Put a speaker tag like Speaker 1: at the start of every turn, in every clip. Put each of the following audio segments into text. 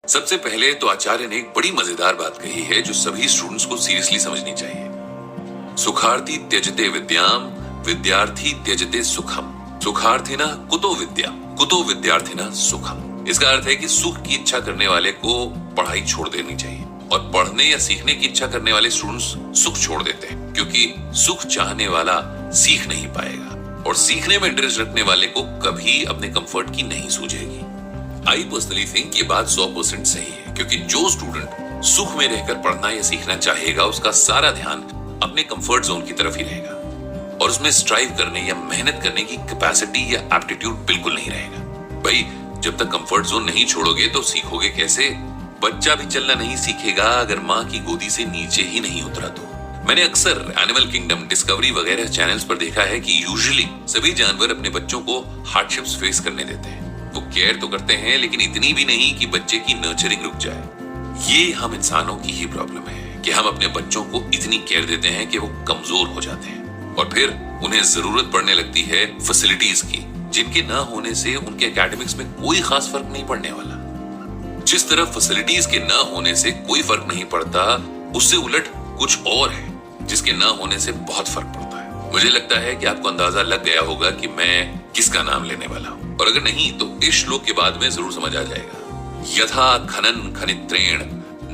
Speaker 1: सबसे पहले तो आचार्य ने एक बड़ी मजेदार बात कही है जो सभी स्टूडेंट्स को सीरियसली समझनी चाहिए। सुखार्थी त्यजते विद्याम, विद्यार्थी त्यजते सुखम। सुखार्थी ना कुतो विद्या, कुतो विद्यार्थी ना सुखम। इसका अर्थ है कि सुख की इच्छा करने वाले को पढ़ाई छोड़ देनी चाहिए और पढ़ने या सीखने की इच्छा करने वाले स्टूडेंट्स सुख छोड़ देते हैं, क्योंकि सुख चाहने वाला सीख नहीं पाएगा और सीखने में इंटरेस्ट रखने वाले को कभी अपने कंफर्ट की नहीं सूझेगी। आई पर्सनली थिंक ये बात 100% सही है, क्योंकि जो स्टूडेंट सुख में रहकर पढ़ना या सीखना चाहेगा उसका सारा ध्यान अपने कंफर्ट जोन की तरफ ही रहेगा और उसमें स्ट्राइव करने या मेहनत करने की कैपेसिटी या एप्टीट्यूड बिल्कुल नहीं रहेगा। भाई जब तक कंफर्ट जोन नहीं छोड़ोगे तो सीखोगे कैसे? बच्चा भी चलना नहीं सीखेगा अगर माँ की गोदी से नीचे ही नहीं उतरा तो। मैंने अक्सर एनिमल किंगडम, डिस्कवरी वगैरह चैनल्स पर देखा है कि यूजुअली सभी जानवर अपने बच्चों को हार्डशिप्स फेस करने देते हैं। वो केयर तो करते हैं लेकिन इतनी भी नहीं कि बच्चे की नर्चरिंग रुक जाए। ये हम इंसानों की ही प्रॉब्लम है कि हम अपने बच्चों को इतनी केयर देते हैं कि वो कमजोर हो जाते हैं और फिर उन्हें जरूरत पड़ने लगती है फैसिलिटीज की, जिनके ना होने से उनके एकेडमिक्स में कोई खास फर्क नहीं पड़ने वाला। जिस तरह फैसिलिटीज के ना होने से कोई फर्क नहीं पड़ता, उससे उलट कुछ और है जिसके ना होने से बहुत फर्क पड़ता है। मुझे लगता है कि आपको अंदाजा लग गया होगा कि मैं किसका नाम लेने वाला हूं, और अगर नहीं तो इस श्लोक के बाद में जरूर समझ आ जाएगा। यथा खनन खनित्रेण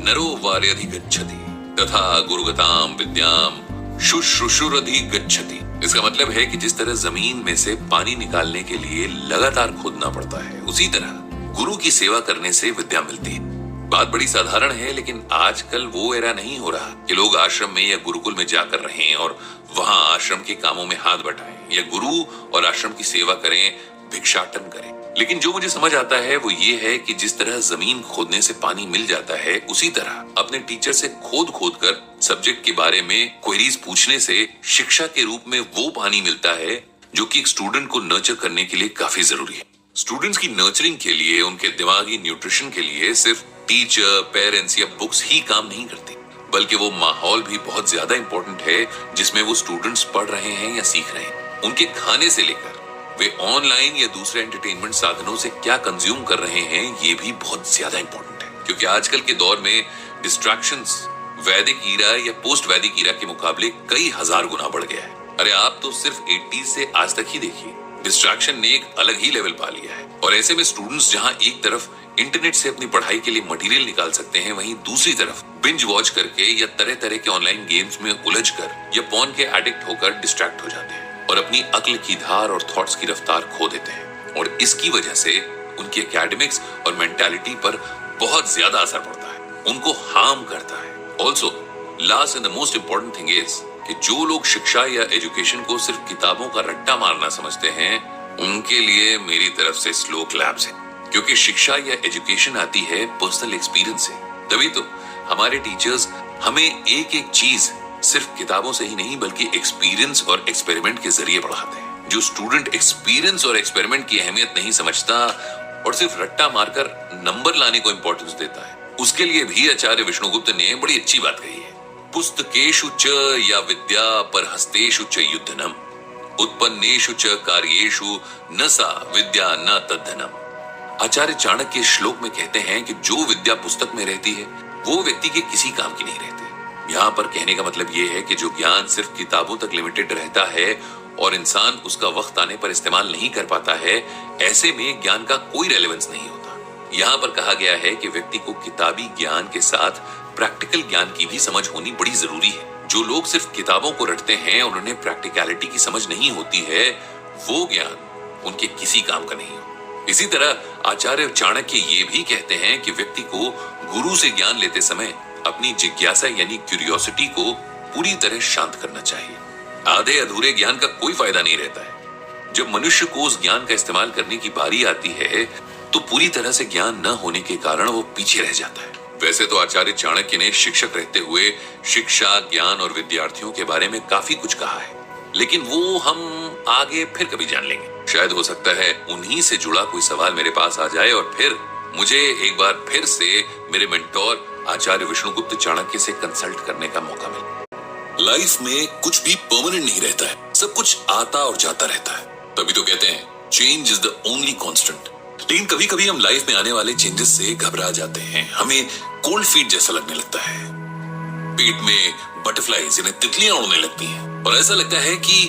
Speaker 1: नरो वार्यधिगच्छति तथा गुरुगताम विद्याम शुश्रूषुरधिगच्छति। इसका मतलब है कि जिस तरह जमीन में से पानी निकालने के लिए लगातार खोदना पड़ता है, उसी तरह गुरु की सेवा करने से विद्या मिलती है। बात बड़ी साधारण है, लेकिन आजकल वो एरा नहीं हो रहा कि लोग आश्रम में या गुरुकुल में जाकर रहें और वहां आश्रम के कामों में हाथ बटाएं या गुरु और आश्रम की सेवा करें, भिक्षाटन करें। लेकिन जो मुझे समझ आता है वो ये है कि जिस तरह जमीन खोदने से पानी मिल जाता है, उसी तरह अपने टीचर से खोद कर सब्जेक्ट के बारे में क्वेरीज पूछने से शिक्षा के रूप में वो पानी मिलता है जो कि एक स्टूडेंट को नर्चर करने के लिए काफी जरूरी है। स्टूडेंट्स की नर्चरिंग के लिए, उनके दिमागी न्यूट्रिशन के लिए सिर्फ टीचर, पेरेंट्स या बुक्स ही काम नहीं करती, बल्कि वो माहौल भी बहुत ज्यादा इंपॉर्टेंट है जिसमें वो स्टूडेंट्स पढ़ रहे हैं या सीख रहे हैं। उनके खाने से लेकर वे ऑनलाइन या दूसरे एंटरटेनमेंट साधनों से क्या कंज्यूम कर रहे हैं, ये भी बहुत ज्यादा इंपॉर्टेंट है, क्योंकि आजकल के दौर में डिस्ट्रैक्शंस वैदिक ईरा या पोस्ट वैदिक ईरा के मुकाबले कई हजार गुना बढ़ गया है। अरे आप तो सिर्फ 80 से आज तक ही देखिए, डिस्ट्रैक्शन ने एक अलग ही लेवल पा लिया है। और ऐसे में स्टूडेंट्स जहां एक तरफ इंटरनेट से अपनी पढ़ाई के लिए मटेरियल निकाल सकते हैं, वहीं दूसरी तरफ बिंज वॉच करके या तरह तरह के ऑनलाइन गेम्स में उलझकर या पॉन के एडिक्ट होकर डिस्ट्रैक्ट हो जाते हैं और अपनी अक्ल की धार और थॉट्स की रफ्तार खो देते हैं। और इसकी वजह से उनकी एकेडमिक्स और मेंटालिटी पर बहुत ज्यादा असर पड़ता है, उनको हार्म करता है। Also last and the most important thing is कि जो लोग शिक्षा या एजुकेशन को सिर्फ किताबों का रट्टा मारना समझते हैं, उनके लिए मेरी तरफ से स्लो क्लैप्स है, क्योंकि शिक्षा या एजुकेशन आती है पर्सनल एक्सपीरियंस से। तभी तो हमारे टीचर्स हमें एक एक चीज सिर्फ किताबों से ही नहीं बल्कि एक्सपीरियंस और एक्सपेरिमेंट के जरिए पढ़ाते हैं। जो स्टूडेंट एक्सपीरियंस और एक्सपेरिमेंट की अहमियत नहीं समझता और सिर्फ रट्टा मारकर नंबर लाने को इंपॉर्टेंस देता है, उसके लिए भी आचार्य विष्णुगुप्त ने बड़ी अच्छी बात कही है। पुस्तकेषु च या विद्या परहस्तेषु च युद्धनम, उत्पन्नेषु च कार्येषु न सा विद्या न तद्धनम। आचार्य चाणक्य इस श्लोक में कहते हैं कि जो विद्या पुस्तक में रहती है वो व्यक्ति के किसी काम की नहीं रहती। यहाँ पर कहने का मतलब ये है कि जो ज्ञान सिर्फ किताबों तक लिमिटेड रहता है और इंसान उसका वक्त आने पर इस्तेमाल नहीं कर पाता है, ऐसे में ज्ञान का कोई रेलेवेंस नहीं होता। यहाँ पर कहा गया है कि व्यक्ति को किताबी ज्ञान के साथ प्रैक्टिकल ज्ञान की भी समझ होनी बड़ी जरूरी है। जो लोग सिर्फ किताबों को रटते हैं और उन्हें प्रैक्टिकलिटी की समझ नहीं होती है, वो ज्ञान उनके किसी काम का नहीं हो। इसी तरह आचार्य चाणक्य ये भी कहते हैं कि व्यक्ति को गुरु से ज्ञान लेते समय अपनी जिज्ञासा यानी क्यूरियोसिटी को पूरी तरह शांत करना चाहिए। आधे अधूरे ज्ञान का कोई फायदा नहीं रहता है। जब मनुष्य को उस ज्ञान का इस्तेमाल करने की बारी आती है तो पूरी तरह से ज्ञान न होने के कारण वो पीछे रह जाता है। वैसे तो आचार्य चाणक्य ने शिक्षक रहते हुए शिक्षा, ज्ञान और विद्यार्थियों के बारे में काफी कुछ कहा है, लेकिन वो हम आगे फिर कभी जान लेंगे। शायद हो सकता है उन्हीं से जुड़ा कोई सवाल मेरे पास आ जाए और फिर मुझे एक बार फिर से मेरे मेंटोर आचार्य विष्णुगुप्त चाणक्य से कंसल्ट करने का मौका मिले। लाइफ में कुछ भी परमानेंट नहीं रहता है, सब कुछ आता और जाता रहता है। तभी तो कहते हैं change is the only constant. लेकिन कभी कभी हम लाइफ में आने वाले चेंजेस से घबरा जाते हैं। हमें कोल्ड फीट जैसा लगने लगता है, पेट में बटरफ्लाईज यानी तितलियां उड़ने लगती हैं और ऐसा लगता है कि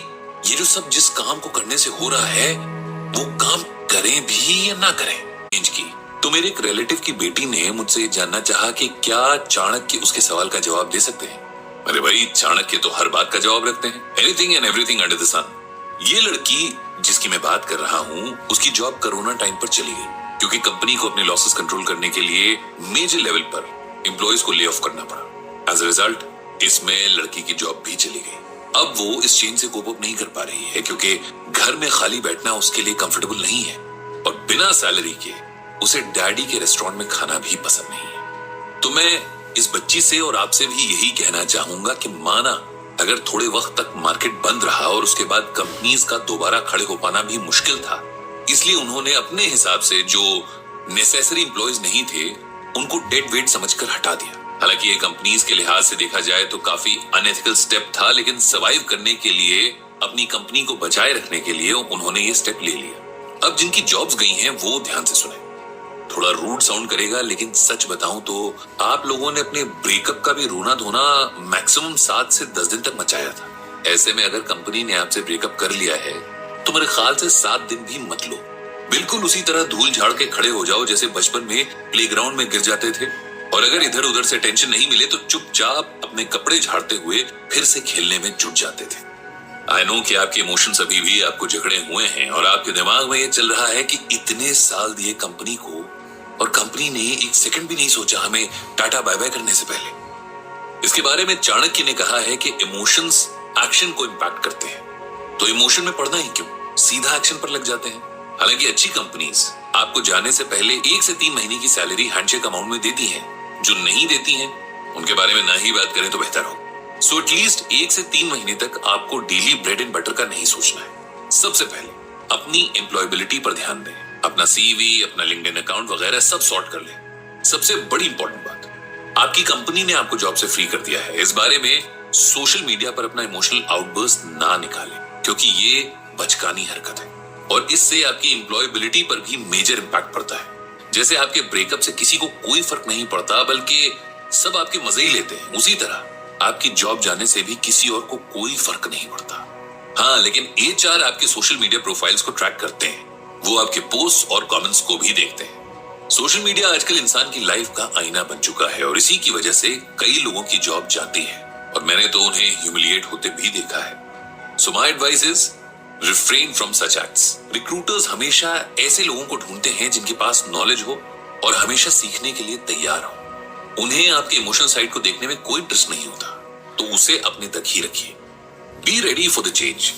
Speaker 1: ये जो सब जिस काम को करने से हो रहा है वो काम करें भी या ना करें। चेंज की तो मेरे एक रिलेटिव की बेटी ने मुझसे जानना चाहा कि क्या चाणक्य उसके सवाल का जवाब दे सकते हैं। अरे भाई, चाणक्य तो हर बात का जवाब रखते हैं, anything and everything under the sun. ये लड़की जिसकी मैं बात कर रहा हूँ, उसकी जॉब कोरोना टाइम पर चली गई क्योंकि कंपनी को अपने लॉसेस कंट्रोल करने के लिए मेजर लेवल पर एम्प्लॉइज को ले ऑफ करना पड़ा। एज अ रिजल्ट इसमें लड़की की जॉब भी चली गई। अब वो इस चेंज से कोप अप नहीं कर पा रही है क्योंकि घर में खाली बैठना उसके लिए कंफर्टेबल नहीं है और बिना सैलरी के उसे डैडी के रेस्टोरेंट में खाना भी पसंद नहीं है। तो मैं इस बच्ची से और आपसे भी यही कहना चाहूंगा कि माना अगर थोड़े वक्त तक मार्केट बंद रहा और उसके बाद कंपनीज का दोबारा खड़े हो पाना भी मुश्किल था, इसलिए उन्होंने अपने हिसाब से जो नेसेसरी एम्प्लॉइज नहीं थे उनको डेड वेट समझकर हटा दिया। हालांकि ये कंपनीज के लिहाज से देखा जाए तो काफी अनएथिकल स्टेप था, लेकिन सर्वाइव करने के लिए, अपनी कंपनी को बचाए रखने के लिए उन्होंने ये स्टेप ले लिया। अब जिनकी जॉब्स गई हैं वो ध्यान से सुने। थोड़ा रूड साउंड करेगा लेकिन सच बताऊं तो आप लोगों ने अपने ब्रेकअप का भी रोना धोना मैक्सिमम 7 से 10 दिन तक मचाया था। ऐसे में अगर कंपनी ने आपसे ब्रेकअप कर लिया है तो मेरे ख्याल से 7 दिन भी मत लो। बिल्कुल उसी तरह धूल झाड़ के खड़े हो जाओ जैसे बचपन में प्लेग्राउंड में गिर जाते थे, और अगर इधर उधर से टेंशन नहीं मिले तो चुपचाप अपने कपड़े झाड़ते हुए फिर से खेलने में जुट जाते थे। आई नो कि आपके इमोशंस अभी भी आपको जकड़े हुए हैं और आपके दिमाग में ये चल रहा है कि इतने साल दिए कंपनी को और कंपनी ने एक सेकंड भी नहीं सोचा हमें टाटा बाय बाय करने से पहले। इसके बारे में चाणक्य ने कहा है कि इमोशंस एक्शन को इंपैक्ट करते हैं, तो इमोशन में पड़ना ही क्यों, सीधा एक्शन पर लग जाते हैं। हालांकि अच्छी कंपनीज आपको जाने से पहले 1 से 3 महीने की सैलरी हैंडशेक अमाउंट में देती हैं। जो नहीं देती हैं उनके बारे में ना ही बात करें तो बेहतर हो। सो एटलीस्ट 1 से 3 महीने तक आपको डेली ब्रेड एंड बटर का नहीं सोचना है। सबसे पहले अपनी एम्प्लॉयबिलिटी पर ध्यान दें, अपना सीवी, अपना लिंक्डइन अकाउंट वगैरह सब सॉर्ट कर लें। सबसे बड़ी इंपॉर्टेंट बात, आपकी कंपनी ने आपको जॉब से फ्री कर दिया है, इस बारे में सोशल मीडिया पर अपना इमोशनल आउटबर्स्ट ना निकालें क्योंकि ये बचकानी हरकत है और इससे आपकी एम्प्लॉयबिलिटी पर भी मेजर इंपैक्ट पड़ता है। जैसे आपके ब्रेकअप से किसी को कोई फर्क नहीं पड़ता बल्कि सब आपके मजे ही लेते हैं, उसी तरह आपकी जॉब जाने से भी किसी और को कोई फर्क नहीं पड़ता। हाँ, लेकिन HR आपके सोशल मीडिया प्रोफाइल्स को ट्रैक करते हैं, वो आपके पोस्ट और कमेंट्स को भी देखते हैं। सोशल मीडिया आजकल इंसान की लाइफ का आईना बन चुका है और इसी की वजह से कई लोगों की जॉब जाती है और मैंने तो उन्हें ह्यूमिलिएट होते भी देखा है। So my advice is refrain from such acts. Recruiters हमेशा ऐसे लोगों को ढूंढते हैं जिनके पास नॉलेज हो और हमेशा सीखने के लिए तैयार हो। उन्हें आपके इमोशनल साइड को देखने में कोई इंटरेस्ट नहीं होता, तो उसे अपने तक ही रखिए। Be ready for the change.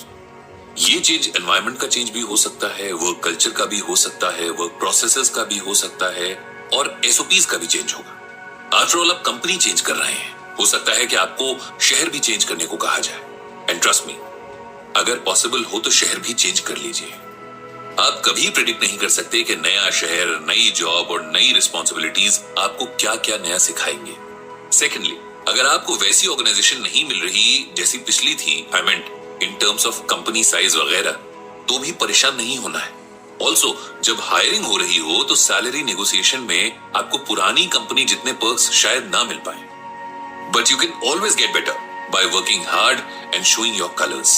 Speaker 1: ये चेंज एनवायरनमेंट का चेंज भी हो सकता है, वर्क कल्चर का भी हो सकता है, वर्क प्रोसेसेस का भी हो सकता है और SOPs का भी चेंज होगा। आफ्टर ऑल आप कंपनी चेंज कर रहे हैं, हो सकता है कि आपको शहर भी चेंज करने को कहा जाए। एंड ट्रस्ट मी, अगर पॉसिबल हो तो शहर भी चेंज कर लीजिए। आप कभी प्रेडिक्ट नहीं कर सकते कि नया शहर, नई जॉब और नई रिस्पॉन्सिबिलिटीज आपको क्या क्या नया सिखाएंगे। सेकेंडली, अगर आपको वैसी ऑर्गेनाइजेशन नहीं मिल रही जैसी पिछली थी, I mean in terms of company size वगैरह, तो भी परेशान नहीं होना है। ऑल्सो जब हायरिंग हो रही हो तो सैलरी नेगोशिएशन में आपको पुरानी कंपनी जितने पर्क्स शायद ना मिल पाए, but you can always get better by working hard and showing your colours.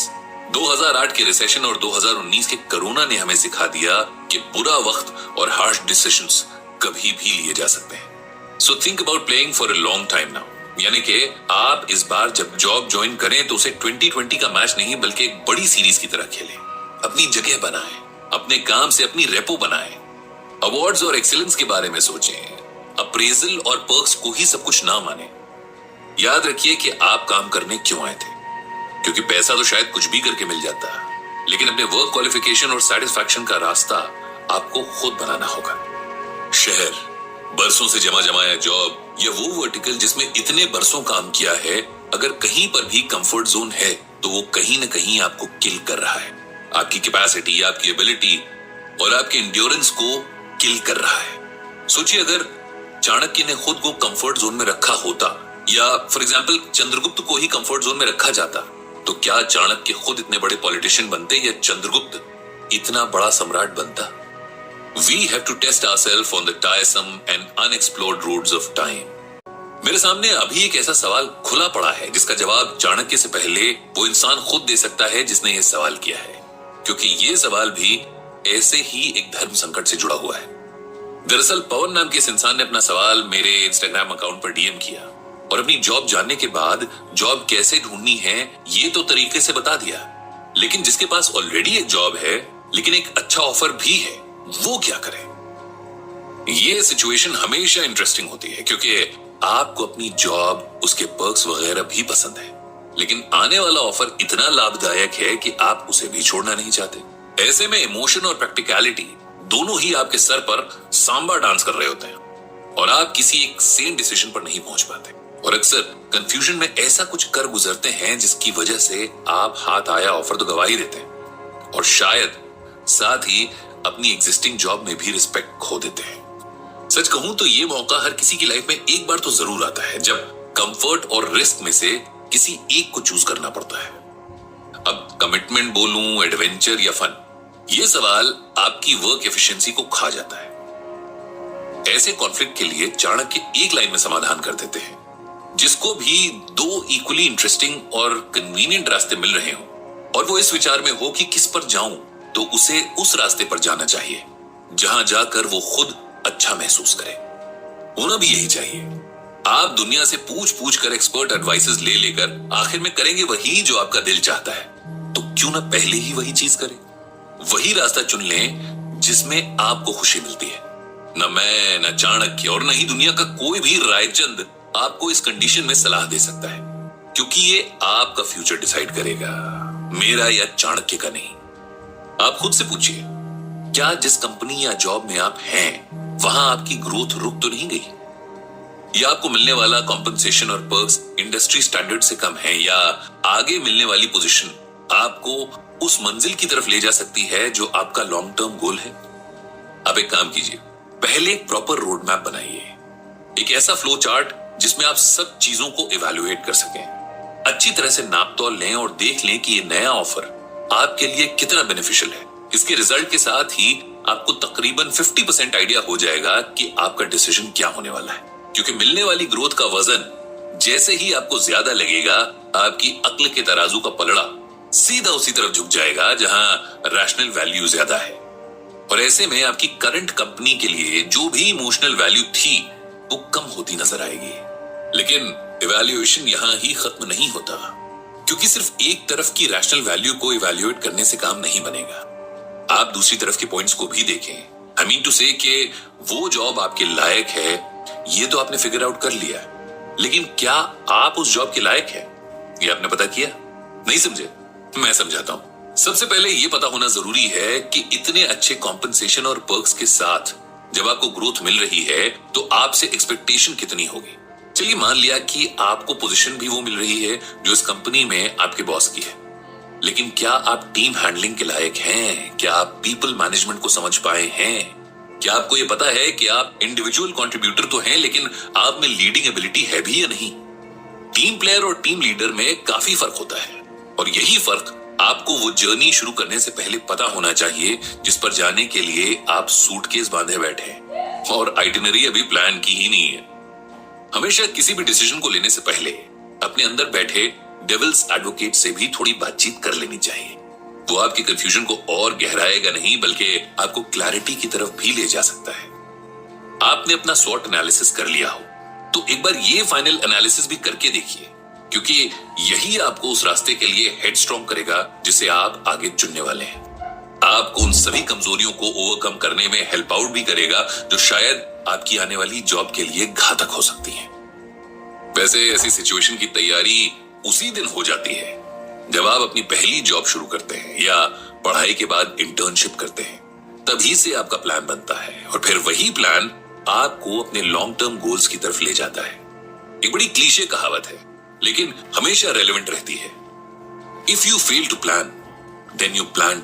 Speaker 1: 2008 के रिसेशन और 2019 के कोरोना ने हमें सिखा दिया कि बुरा वक्त और हार्श डिसीजंस कभी भी लिए जा सकते हैं। So think about playing for a long time now, यानी कि आप इस बार जब जॉब ज्वाइन करें तो उसे 2020 का मैच नहीं बल्कि एक बड़ी सीरीज की तरह खेलें। अपनी जगह बनाएं, अपने काम से अपनी रेपो बनाएं, अवार्ड्स और एक्सीलेंस के बारे में सोचें, अप्रेजल और पर्क्स को ही सब कुछ ना माने। याद रखिए कि आप काम करने क्यों आए थे, क्योंकि पैसा तो शायद कुछ भी करके मिल जाता है, लेकिन अपने वर्क क्वालिफिकेशन और सेटिस्फैक्शन का रास्ता आपको खुद बनाना होगा। शहर, बरसों से जमा जमाया जॉब या वो वर्टिकल जिसमें इतने बरसों काम किया है, अगर कहीं पर भी कंफर्ट जोन है तो वो कहीं ना कहीं आपको किल कर रहा है। आपकी कैपेसिटी, आपकी एबिलिटी और आपके एंड्योरेंस को किल कर रहा है। सोचिए, अगर चाणक्य ने खुद को कंफर्ट जोन में रखा होता या फॉर एग्जांपल चंद्रगुप्त को ही कंफर्ट जोन में रखा जाता, तो क्या चाणक्य खुद इतने बड़े पॉलिटिशियन बनते या चंद्रगुप्त इतना बड़ा सम्राट बनता? We have to test ourselves on the tiresome and unexplored roads of time. मेरे सामने अभी एक ऐसा सवाल खुला पड़ा है जिसका जवाब चाणक्य से पहले वो इंसान खुद दे सकता है जिसने ये सवाल किया है, क्योंकि ये सवाल भी ऐसे ही एक धर्म संकट से जुड़ा हुआ है। दरअसल पवन नाम के इस इंसान ने अपना सवाल मेरे इंस्टाग्राम अकाउंट पर डीएम किया और अपनी जॉब जानने के बाद जॉब कैसे ढूंढनी है ये तो तरीके से बता दिया, लेकिन जिसके पास ऑलरेडी एक जॉब है लेकिन एक अच्छा ऑफर भी है, वो क्या करे? ये सिचुएशन हमेशा इंटरेस्टिंग होती है क्योंकि आपको अपनी जॉब, उसके पर्क्स वगैरह भी पसंद है, लेकिन आने वाला ऑफर इतना लाभदायक है कि आप उसे भी छोड़ना नहीं चाहते। ऐसे में इमोशन और प्रैक्टिकलिटी दोनों ही आपके सर पर सांबा डांस कर रहे होते हैं और आप किसी एक सेम डिसीजन पर नहीं पहुंच पाते और अक्सर कंफ्यूजन में ऐसा कुछ कर गुजरते हैं जिसकी वजह से आप हाथ आया ऑफर तो गवा ही देते हैं और शायद साथ ही अपनी एग्जिस्टिंग जॉब में भी रिस्पेक्ट खो देते हैं। सच कहूं तो ये मौका हर किसी की लाइफ में एक बार तो जरूर आता है जब कंफर्ट और रिस्क में से किसी एक को चूज करना पड़ता है। अब कमिटमेंट बोलूं, एडवेंचर या फन, ये सवाल आपकी वर्क एफिशिएंसी को खा जाता है। ऐसे कॉन्फ्लिक्ट के लिए चाणक्य एक लाइन में समाधान कर देते हैं, जिसको भी दो इक्वली इंटरेस्टिंग और कन्वीनियंट रास्ते मिल रहे हो और वो इस विचार में हो कि किस पर जाऊं, तो उसे उस रास्ते पर जाना चाहिए जहां जाकर वो खुद अच्छा महसूस करे। होना भी यही चाहिए। आप दुनिया से पूछ पूछ कर एक्सपर्ट एडवाइसेस ले लेकर आखिर में करेंगे वही जो आपका दिल चाहता है, तो क्यों ना पहले ही वही चीज करें, वही रास्ता चुन लें जिसमें आपको खुशी मिलती है। न मैं, न चाणक्य और न ही दुनिया का कोई भी रायचंद आपको इस कंडीशन में सलाह दे सकता है, क्योंकि ये आपका फ्यूचर डिसाइड करेगा, मेरा या चाणक्य का नहीं। आप खुद से पूछिए, क्या जिस कंपनी या जॉब में आप हैं वहां आपकी ग्रोथ रुक तो नहीं गई, या आपको मिलने वाला कॉम्पनसेशन और पर्क्स इंडस्ट्री स्टैंडर्ड से कम है, या आगे मिलने वाली पोजीशन आपको उस मंजिल की तरफ ले जा सकती है जो आपका लॉन्ग टर्म गोल है। आप एक काम कीजिए, पहले एक प्रॉपर रोड मैप बनाइए, एक ऐसा फ्लो चार्ट जिसमें आप सब चीजों को इवैल्यूएट कर सकें, अच्छी तरह से नाप तौल लें और देख लें कि ये नया ऑफर आपके लिए कितना बेनिफिशियल है। इसके रिजल्ट के साथ ही आपको तकरीबन 50% आइडिया हो जाएगा कि आपका डिसीजन क्या होने वाला है, क्योंकि मिलने वाली ग्रोथ का वजन जैसे ही आपको ज्यादा लगेगा, आपकी अक्ल के तराजू का पलड़ा सीधा उसी तरफ झुक जाएगा जहां रैशनल वैल्यू ज्यादा है। और ऐसे में आपकी करंट कंपनी के लिए जो भी इमोशनल वैल्यू थी वो कम होती नजर आएगी। लेकिन इवैल्यूएशन यहां ही खत्म नहीं होता, क्योंकि सिर्फ एक तरफ की रैशनल वैल्यू को इवैल्यूएट करने से काम नहीं बनेगा। आप दूसरी तरफ के पॉइंट्स को भी देखें। आई मीन टू से कि वो जॉब आपके लायक है, ये तो आपने फिगर आउट कर लिया, लेकिन क्या आप उस जॉब के लायक है, ये आपने पता किया? नहीं समझे? मैं समझाता हूं। सबसे पहले ये पता होना जरूरी है कि इतने अच्छे कॉम्पनसेशन और पर्क्स के साथ जब आपको ग्रोथ मिल रही है तो आपसे एक्सपेक्टेशन कितनी होगी। चलिए मान लिया कि आपको पोजीशन भी वो मिल रही है जो इस कंपनी में आपके बॉस की है, लेकिन क्या आप टीम हैंडलिंग के लायक हैं? क्या आप पीपल मैनेजमेंट को समझ पाए हैं? क्या आपको यह पता है कि आप इंडिविजुअल कंट्रीब्यूटर तो हैं, लेकिन आप में लीडिंग एबिलिटी है भी या नहीं? टीम प्लेयर और टीम लीडर में काफी फर्क होता है और यही फर्क आपको वो जर्नी शुरू करने से पहले पता होना चाहिए जिस पर जाने के लिए आप सूटकेस बांधे बैठे हैं और आइटिनरी अभी प्लान की ही नहीं है। हमेशा किसी भी डिसीजन को लेने से पहले अपने अंदर बैठे डेविल्स एडवोकेट से भी थोड़ी बातचीत कर लेनी चाहिए। वो आपके कंफ्यूजन को और गहराएगा नहीं, बल्कि आपको क्लैरिटी की तरफ भी ले जा सकता है। आपने अपना स्वॉट एनालिसिस कर लिया हो तो एक बार ये फाइनल एनालिसिस भी करके देखिए, क्योंकि यही आपको उस रास्ते के लिए हेडस्ट्रॉन्ग करेगा जिसे आप आगे चुनने वाले हैं। आपको उन सभी कमजोरियों को ओवरकम करने में हेल्प आउट भी करेगा जो शायद आपकी आने वाली जॉब के लिए घातक हो सकती है। वैसे ऐसी सिचुएशन की तैयारी उसी दिन हो जाती है जब आप अपनी पहली जॉब शुरू करते हैं या पढ़ाई के बाद इंटर्नशिप करते हैं, तभी से आपका प्लान बनता है और फिर वही प्लान आपको अपने लॉन्ग टर्म गोल्स की तरफ ले जाता है। एक बड़ी क्लीशे कहावत है लेकिन हमेशा रेलेवेंट रहती है, if you fail to plan then you plan